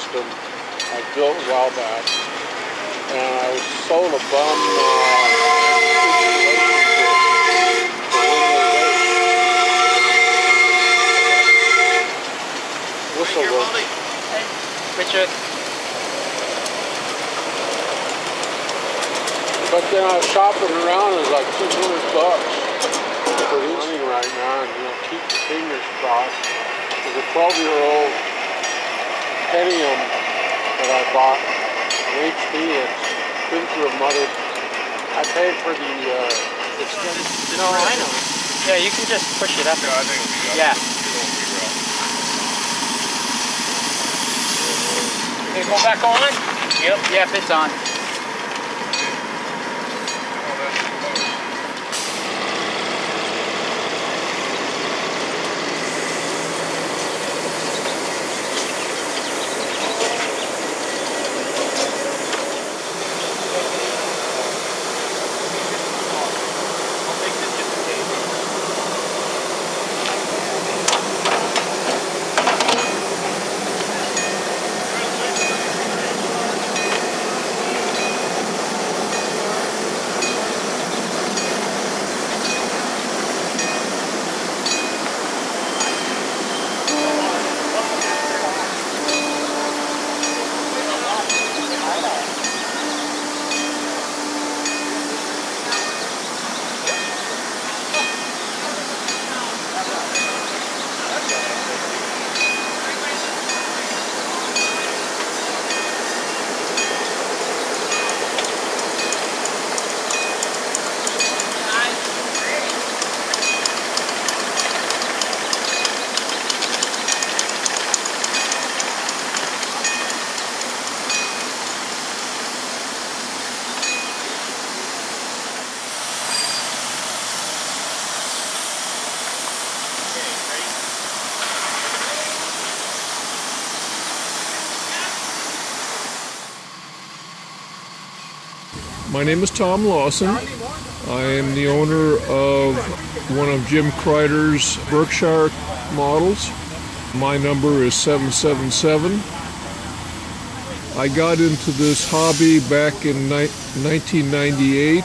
system I built a while back, and I was sold a bum whistle work. Hey, Richard. But then I was shopping around, it was like $200 for running right now, and keep your fingers crossed. There's a 12-year-old Pentium that I bought, an HP, that's been through a mother. I paid for the extended. No, I know. Yeah, you can just push it up. Yeah, I think it'll be up. Yeah. It'll be well. Can you go back on? Yep. Yep, it's on. My name is Tom Lawson. I am the owner of one of Jim Kreider's Berkshire models. My number is 777. I got into this hobby back in 1998,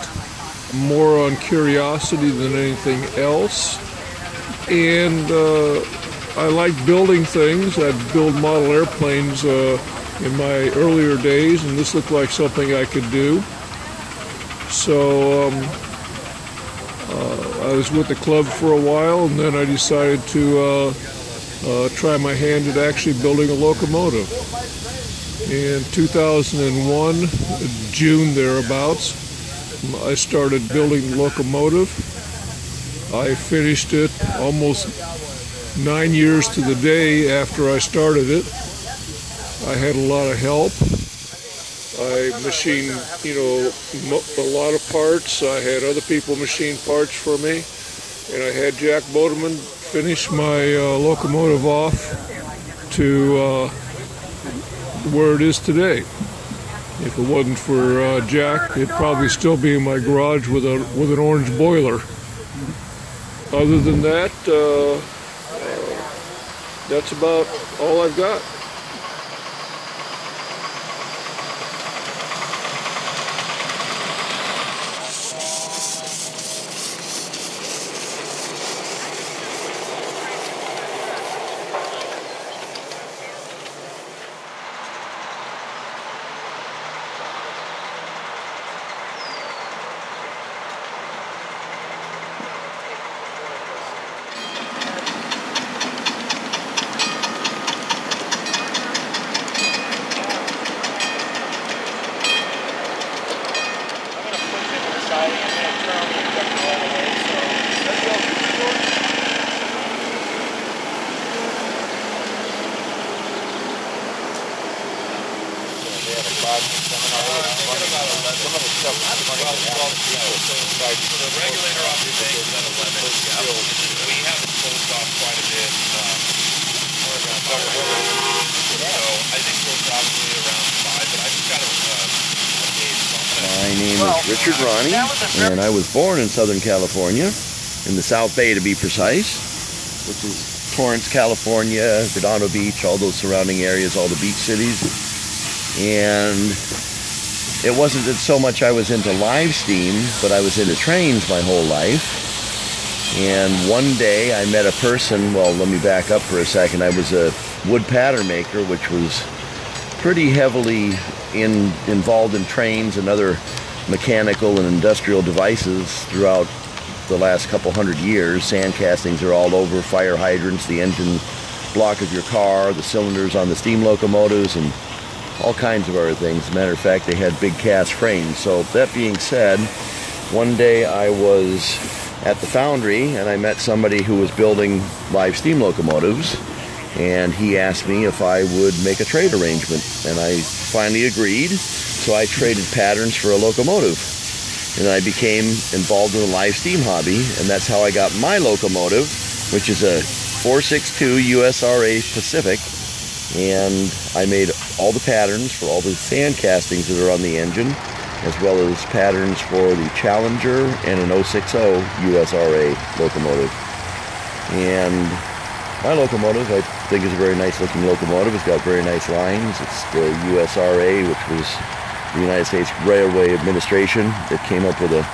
more on curiosity than anything else. And I like building things. I'd build model airplanes in my earlier days, and this looked like something I could do. So I was with the club for a while, and then I decided to try my hand at actually building a locomotive. In 2001, June thereabouts, I started building the locomotive. I finished it almost 9 years to the day after I started it. I had a lot of help. I machined, a lot of parts. I had other people machine parts for me, and I had Jack Bodeman finish my locomotive off to where it is today. If it wasn't for Jack, it'd probably still be in my garage with an orange boiler. Other than that, that's about all I've got. The regulator off your tank is at 11. We have it closed off quite a bit. So I think we're probably around 5, but I just got a gauge. My name is Richard Ronne, and I was born in Southern California, in the South Bay to be precise, which is Torrance, California, Redondo Beach, all those surrounding areas, all the beach cities. And it wasn't that so much I was into live steam, but I was into trains my whole life. And one day I met a person, well, let me back up for a second. I was a wood pattern maker, which was pretty heavily involved in trains and other mechanical and industrial devices throughout the last couple hundred years. Sand castings are all over, fire hydrants, the engine block of your car, the cylinders on the steam locomotives, and all kinds of other things. As a matter of fact, they had big cast frames. So that being said, one day I was at the foundry and I met somebody who was building live steam locomotives, and he asked me if I would make a trade arrangement, and I finally agreed. So I traded patterns for a locomotive, and I became involved in the live steam hobby, and that's how I got my locomotive, which is a 462 USRA Pacific. And I made all the patterns for all the sand castings that are on the engine, as well as patterns for the Challenger and an 060 USRA locomotive. And my locomotive, I think, is a very nice looking locomotive. It's got very nice lines. It's the USRA, which was the United States Railway Administration that came up with a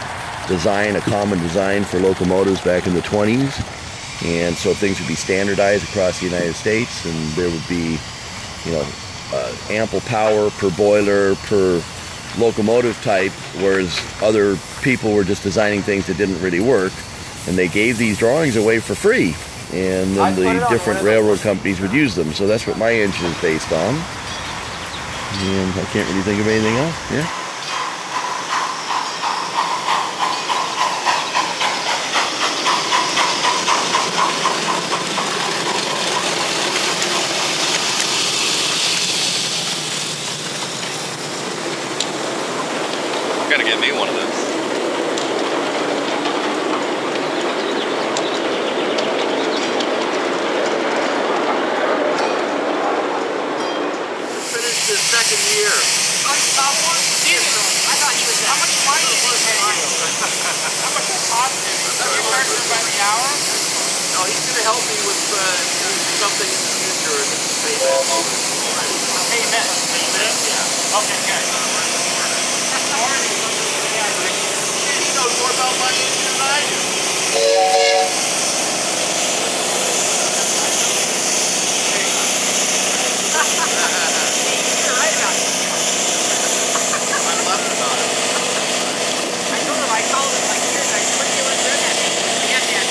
design, a common design for locomotives back in the 20s. And so things would be standardized across the United States, and there would be, you know, ample power per boiler, per locomotive type, whereas other people were just designing things that didn't really work. And they gave these drawings away for free, and then the different railroad companies would use them. So that's what my engine is based on. And I can't really think of anything else. Yeah. Gotta get me one of those. Finished his second year. Oh, you saw one? I thought you was how much money did he pay you? How much it cost him? You charge him by the hour? No, he's going to help me with something in the future and pay that. Payment. Yeah. Okay, good. He knows more about my engine than I do. You're right about it. I'm left about it. I told him like years I put you in there that forget that.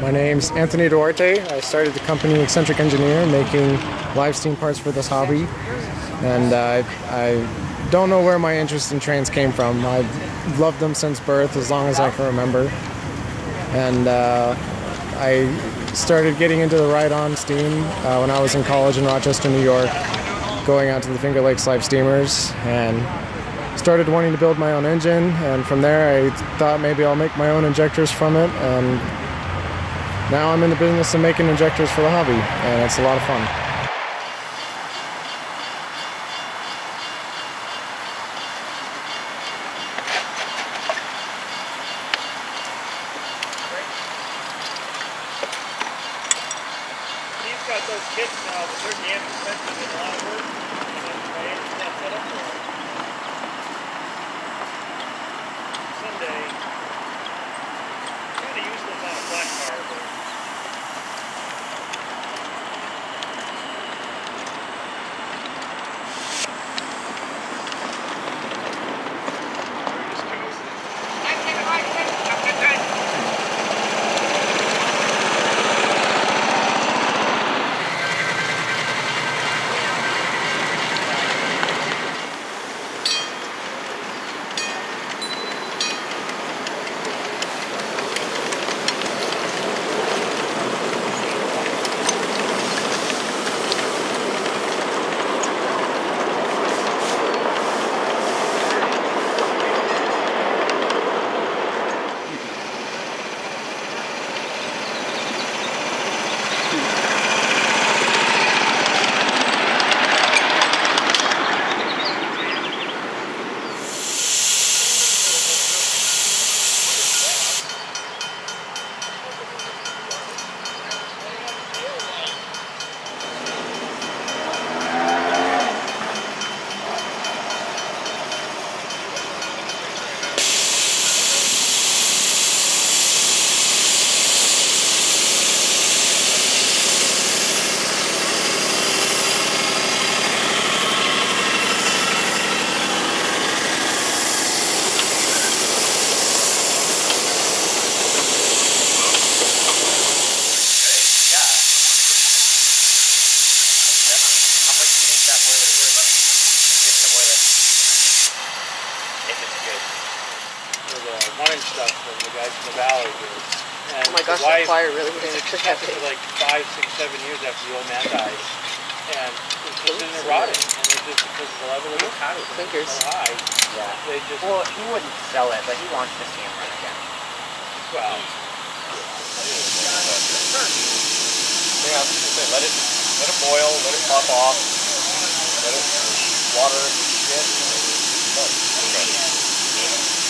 My name's Anthony Duarte. I started the company Eccentric Engineer, making live steam parts for this hobby. And I don't know where my interest in trains came from. I've loved them since birth, as long as I can remember. And I started getting into the ride-on steam when I was in college in Rochester, New York, going out to the Finger Lakes live steamers, and started wanting to build my own engine. And from there, I thought maybe I'll make my own injectors from it. And now I'm in the business of making injectors for the hobby, and it's a lot of fun. He's got those kits now, but they're damn expensive and a lot of work. And I ain't got set up for it. Someday, I'm going to use them on a black car, but stuff from the guys in the valley here. And oh my gosh, that fire really was heavy. Like 5, 6, 7 years after the old man died. And it's just been rotting. And it's just because of the level of the powder Clinkers. so high. Yeah. They just, well, he wouldn't sell it, but he wants to see him right again. well. Yeah, I was just gonna say, let it boil, let it pop off, let it water and shit.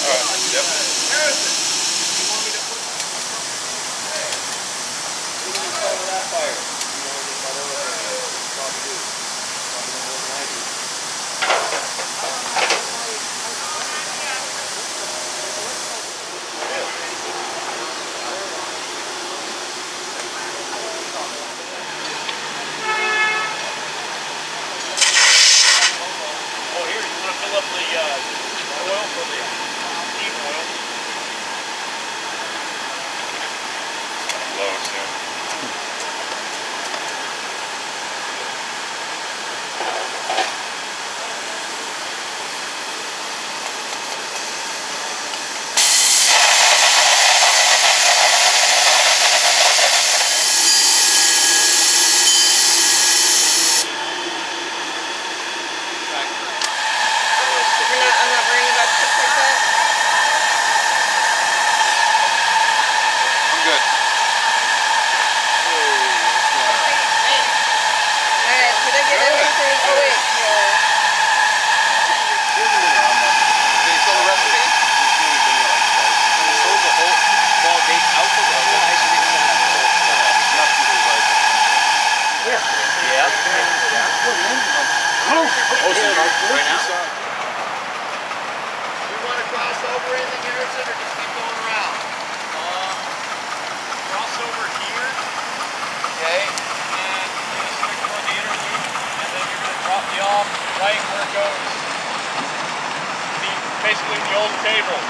Alright, yep. You want me to put that fire? You know, just whatever probably do. Probably more than I do. Oh, here, you want to fill up the oil for the steam oil? Lows, yeah. I'm not worrying about stuff like that. I'm good. Alright, did I get everything? Oh wait, Did you sell the recipe? You sold the whole ball gate out of the Yeah. right now? You want to cross over anything, Harrison, or just keep going around? Cross over here. Okay. And you're going to stick toward the inner loop, and then you're going to drop me off right where it goes. Basically the old cables.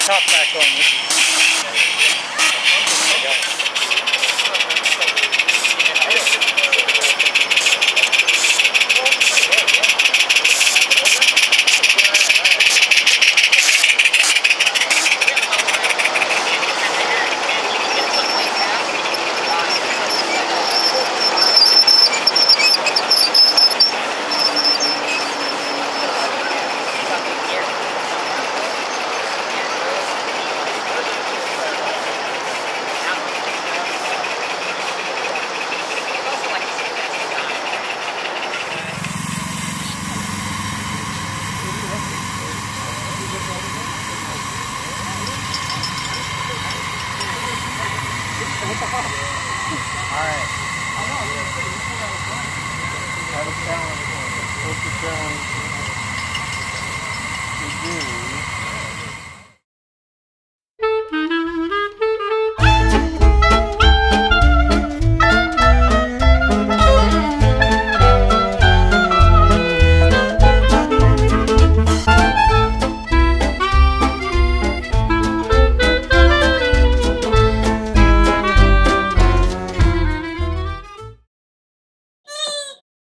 top back on this. Alright. Have a challenge. What's the challenge to do?